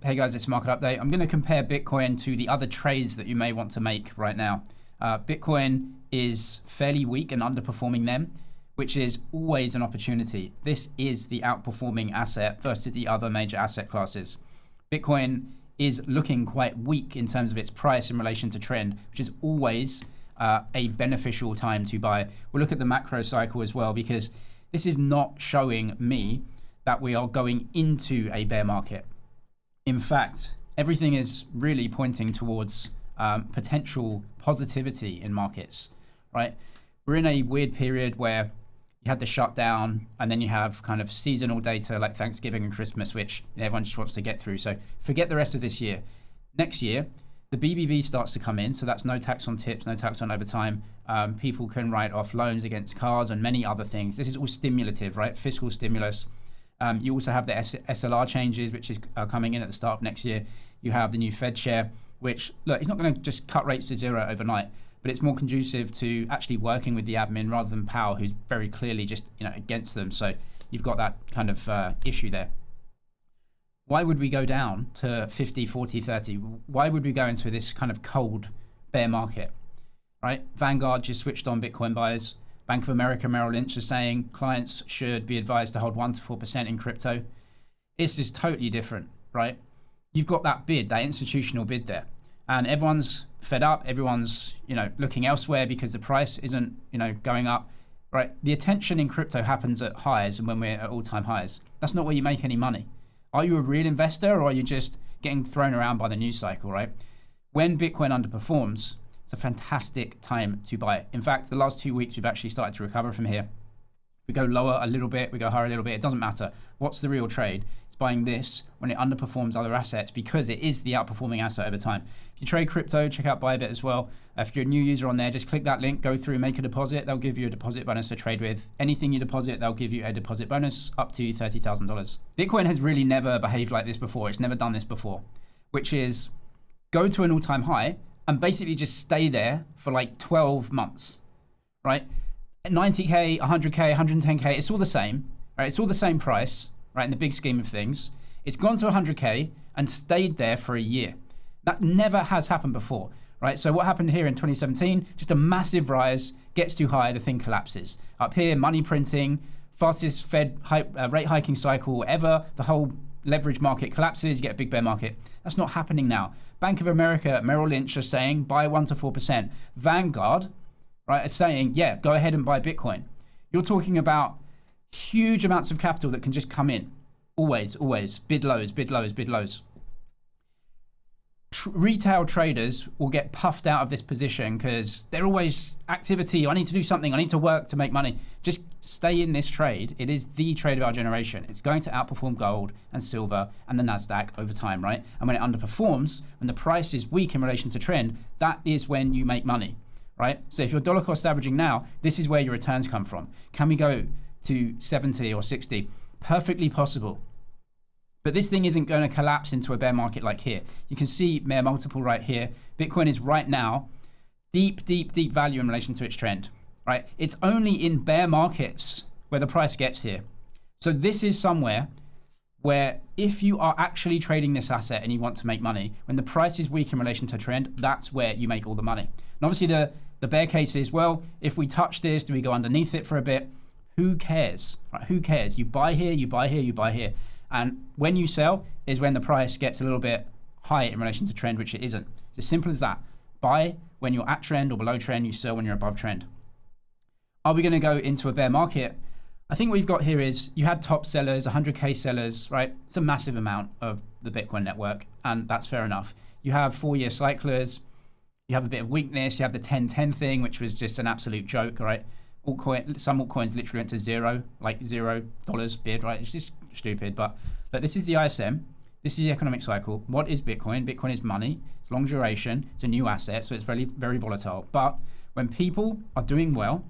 Hey guys, it's Market Update. I'm going to compare Bitcoin to the other trades that you may want to make right now. Bitcoin is fairly weak and underperforming them, which is always an opportunity. This is the outperforming asset versus the other major asset classes. Bitcoin is looking quite weak in terms of its price in relation to trend, which is always a beneficial time to buy. We'll look at the macro cycle as well, because this is not showing me that we are going into a bear market. In fact, everything is really pointing towards potential positivity in markets, right? We're in a weird period where you had the shutdown, and then you have kind of seasonal data like Thanksgiving and Christmas, which everyone just wants to get through. So forget the rest of this year. Next year, the BBB starts to come in. So that's no tax on tips, no tax on overtime. People can write off loans against cars and many other things. This is all stimulative, right? Fiscal stimulus. You also have the SLR changes, which is coming in at the start of next year. You have the new Fed chair, which, look, it's not going to just cut rates to zero overnight, but it's more conducive to actually working with the admin rather than Powell, who's very clearly just against them. So you've got that kind of issue there. Why would we go down to 50, 40, 30? Why would we go into this kind of cold bear market, right? Vanguard just switched on Bitcoin buyers. Bank of America, Merrill Lynch is saying clients should be advised to hold 1 to 4% in crypto. It's just totally different, right? You've got that bid, that institutional bid there, and everyone's fed up. Everyone's, looking elsewhere because the price isn't, going up, right? The attention in crypto happens at highs and when we're at all-time highs. That's not where you make any money. Are you a real investor, or are you just getting thrown around by the news cycle, right? When Bitcoin underperforms, it's a fantastic time to buy it. In fact, the last 2 weeks, we've actually started to recover from here. We go lower a little bit, we go higher a little bit. It doesn't matter. What's the real trade? It's buying this when it underperforms other assets, because it is the outperforming asset over time. If you trade crypto, check out Bybit as well. If you're a new user on there, just click that link, go through, make a deposit. They'll give you a deposit bonus to trade with. Anything you deposit, they'll give you a deposit bonus up to $30,000. Bitcoin has really never behaved like this before. It's never done this before, which is go to an all-time high and basically just stay there for like 12 months, right? 90K, 100K, 110K, it's all the same, right? It's all the same price, right? In the big scheme of things. It's gone to 100K and stayed there for a year. That never has happened before, right? So what happened here in 2017, just a massive rise, gets too high, the thing collapses. Up here, money printing, fastest Fed rate hiking cycle ever, the whole leverage market collapses, you get a big bear market. That's not happening now. Bank of America, Merrill Lynch are saying buy 1 to 4%. Vanguard, right, is saying, yeah, go ahead and buy Bitcoin. You're talking about huge amounts of capital that can just come in. Always, always. Bid lows, bid lows, bid lows. Retail traders will get puffed out of this position because they're always activity. I need to do something. I need to work to make money. Just stay in this trade. It is the trade of our generation. It's going to outperform gold and silver and the NASDAQ over time, right? And when it underperforms, when the price is weak in relation to trend, that is when you make money, right? So if you're dollar cost averaging now, this is where your returns come from. Can we go to 70 or 60? Perfectly possible. But this thing isn't going to collapse into a bear market like here. You can see bear multiple right here. Bitcoin is right now deep, deep, deep value in relation to its trend, right? It's only in bear markets where the price gets here. So this is somewhere where if you are actually trading this asset and you want to make money, when the price is weak in relation to trend, that's where you make all the money. And obviously the bear case is, well, if we touch this, do we go underneath it for a bit? Who cares? Right? Who cares? You buy here, you buy here, you buy here. And when you sell is when the price gets a little bit high in relation to trend, which it isn't. It's as simple as that. Buy when you're at trend or below trend, you sell when you're above trend. Are we going to go into a bear market? I think what you've got here is you had top sellers, 100K sellers, right? It's a massive amount of the Bitcoin network, and that's fair enough. You have 4-year cyclers, you have a bit of weakness, you have the 10-10 thing, which was just an absolute joke, right? Some altcoins literally went to zero, like $0 bid, right? It's just stupid. But this is the ISM. This is the economic cycle. What is Bitcoin? Bitcoin is money. It's long duration. It's a new asset, so it's very, very volatile. But when people are doing well,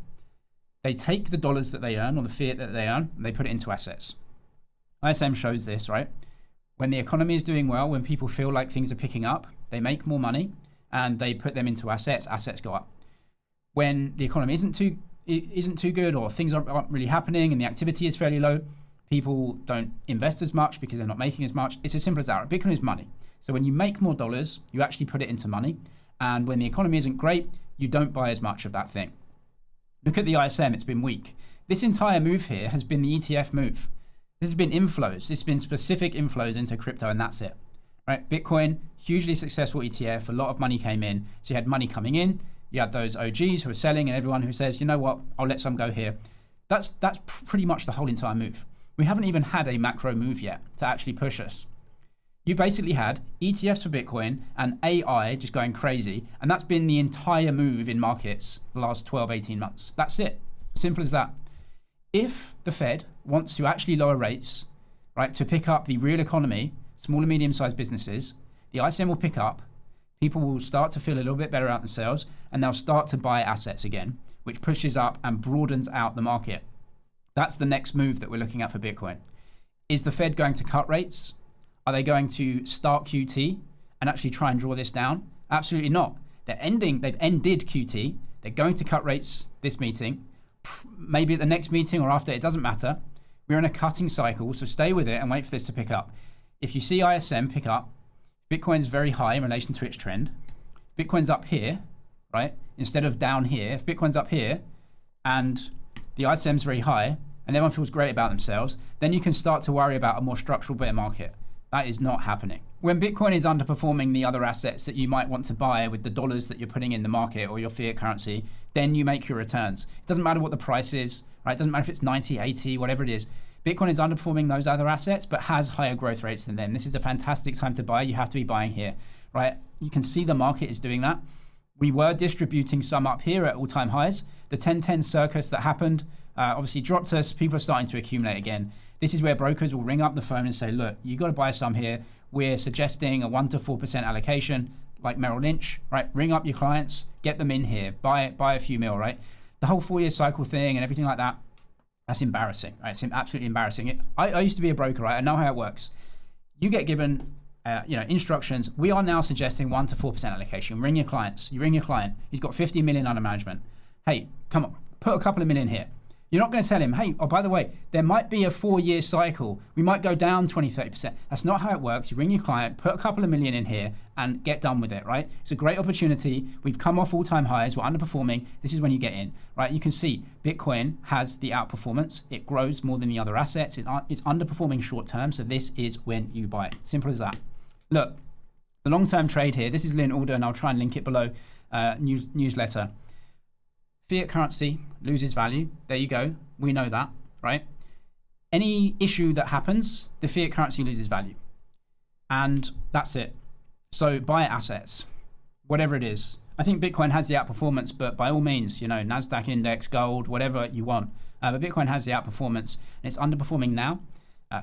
they take the dollars that they earn or the fiat that they earn, and they put it into assets. ISM shows this, right? When the economy is doing well, when people feel like things are picking up, they make more money and they put them into assets. Assets go up. When the economy isn't too good or things aren't really happening and the activity is fairly low, People don't invest as much because they're not making as much. It's as simple as that. Bitcoin is money. So when you make more dollars, you actually put it into money. And when the economy isn't great, you don't buy as much of that thing. Look at the ISM, it's been weak. This entire move here has been the ETF move. This has been inflows. This has been specific inflows into crypto, and that's it. Right? Bitcoin, hugely successful ETF. A lot of money came in. So you had money coming in. You had those OGs who are selling, and everyone who says, you know what, I'll let some go here. That's pretty much the whole entire move. We haven't even had a macro move yet to actually push us. You basically had ETFs for Bitcoin and AI just going crazy. And that's been the entire move in markets the last 12, 18 months. That's it. Simple as that. If the Fed wants to actually lower rates, right, to pick up the real economy, small and medium-sized businesses, the ISM will pick up. People will start to feel a little bit better about themselves, and they'll start to buy assets again, which pushes up and broadens out the market. That's the next move that we're looking at for Bitcoin. Is the Fed going to cut rates? Are they going to start QT and actually try and draw this down? Absolutely not. They've ended QT. They're going to cut rates this meeting, maybe at the next meeting or after, it doesn't matter. We're in a cutting cycle, so stay with it and wait for this to pick up. If you see ISM pick up, Bitcoin's very high in relation to its trend. Bitcoin's up here, right? Instead of down here. If Bitcoin's up here and the ISM's very high and everyone feels great about themselves, then you can start to worry about a more structural bear market. That is not happening. When Bitcoin is underperforming the other assets that you might want to buy with the dollars that you're putting in the market or your fiat currency, then you make your returns. It doesn't matter what the price is, right? It doesn't matter if it's 90, 80, whatever it is. Bitcoin is underperforming those other assets, but has higher growth rates than them. This is a fantastic time to buy. You have to be buying here, right? You can see the market is doing that. We were distributing some up here at all-time highs. The 10-10 circus that happened obviously dropped us. People are starting to accumulate again. This is where brokers will ring up the phone and say, look, you got to buy some here. We're suggesting a 1 to 4% allocation, like Merrill Lynch, right? Ring up your clients, get them in here, buy a few mil, right? The whole 4-year cycle thing and everything like that, that's embarrassing, right? It's absolutely embarrassing. I used to be a broker, right? I know how it works. You get given instructions. We are now suggesting 1 to 4% allocation. Ring your clients. You ring your client. He's got 50 million under management. Hey, come on, put a couple of million here. You're not going to tell him, hey, oh, by the way, there might be a 4-year cycle. We might go down 20, 30%. That's not how it works. You ring your client, put a couple of million in here and get done with it, right? It's a great opportunity. We've come off all-time highs. We're underperforming. This is when you get in, right? You can see Bitcoin has the outperformance. It grows more than the other assets. It's underperforming short-term, so this is when you buy it. Simple as that. Look, the long-term trade here, this is Lynn Alder, and I'll try and link it below newsletter. Fiat currency loses value. There you go. We know that, right? Any issue that happens, the fiat currency loses value. And that's it. So buy assets, whatever it is. I think Bitcoin has the outperformance, but by all means, NASDAQ index, gold, whatever you want. But Bitcoin has the outperformance, and it's underperforming now.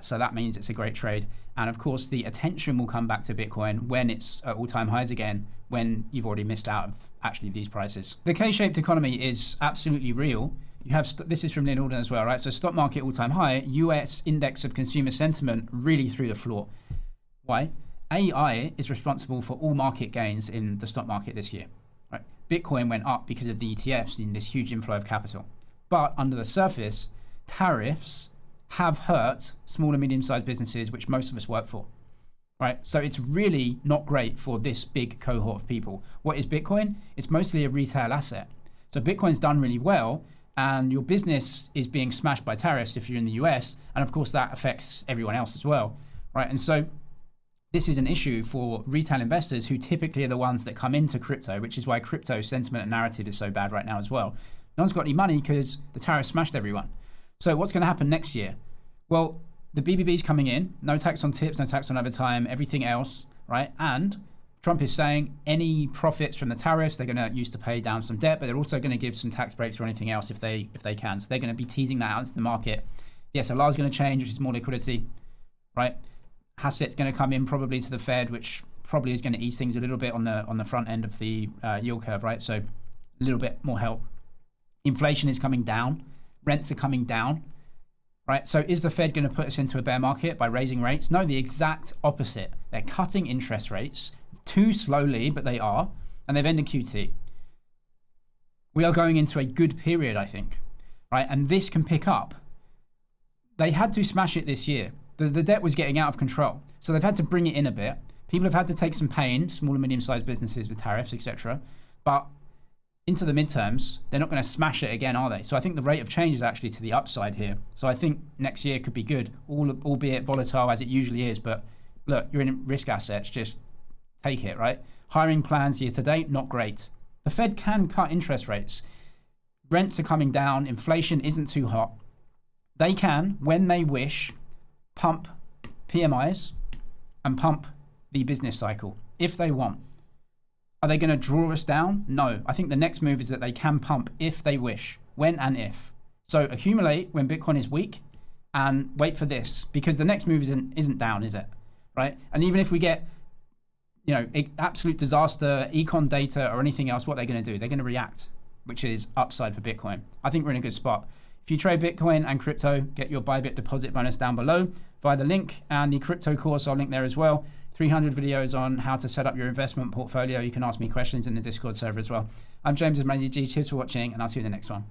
So that means it's a great trade. And of course, the attention will come back to Bitcoin when it's at all-time highs again, when you've already missed out of actually these prices. The K-shaped economy is absolutely real. You have, this is from Lynn Alden as well, right? So stock market all-time high, US index of consumer sentiment really through the floor. Why? AI is responsible for all market gains in the stock market this year. Right? Bitcoin went up because of the ETFs in this huge inflow of capital. But under the surface, tariffs have hurt small and medium-sized businesses, which most of us work for, right? So it's really not great for this big cohort of people. What is Bitcoin? It's mostly a retail asset. So Bitcoin's done really well, and your business is being smashed by tariffs if you're in the US, and of course that affects everyone else as well, right? And so this is an issue for retail investors who typically are the ones that come into crypto, which is why crypto sentiment and narrative is so bad right now as well. No one's got any money because the tariffs smashed everyone. So what's going to happen next year? Well, the BBB's coming in, no tax on tips, no tax on overtime, everything else, right? And Trump is saying any profits from the tariffs, they're going to use to pay down some debt, but they're also going to give some tax breaks or anything else if they can. So they're going to be teasing that out into the market. The SLR is going to change, which is more liquidity, right? Hassett's going to come in probably to the Fed, which probably is going to ease things a little bit on the front end of the yield curve, right? So a little bit more help. Inflation is coming down. Rents are coming down, right? So is the Fed going to put us into a bear market by raising rates? No, the exact opposite. They're cutting interest rates too slowly, but they are, and they've ended QT. We are going into a good period, I think, right? And this can pick up. they had to smash it this year. The debt was getting out of control. So they've had to bring it in a bit. People have had to take some pain, small and medium-sized businesses with tariffs, etc. But into the midterms, they're not going to smash it again, are they? So I think the rate of change is actually to the upside here. So I think next year could be good, albeit volatile as it usually is. But look, you're in risk assets, just take it, right? Hiring plans year to date, not great. The Fed can cut interest rates. Rents are coming down. Inflation isn't too hot. They can, when they wish, pump PMIs and pump the business cycle if they want. Are they going to draw us down? No. I think the next move is that they can pump if they wish. When and if. So accumulate when Bitcoin is weak and wait for this, because the next move isn't down, is it? Right? And even if we get, absolute disaster, econ data or anything else, what they're going to do? They're going to react, which is upside for Bitcoin. I think we're in a good spot. If you trade Bitcoin and crypto, get your Bybit deposit bonus down below via the link, and the crypto course I'll link there as well. 300 videos on how to set up your investment portfolio. You can ask me questions in the Discord server as well. I'm James with G. Cheers for watching, and I'll see you in the next one.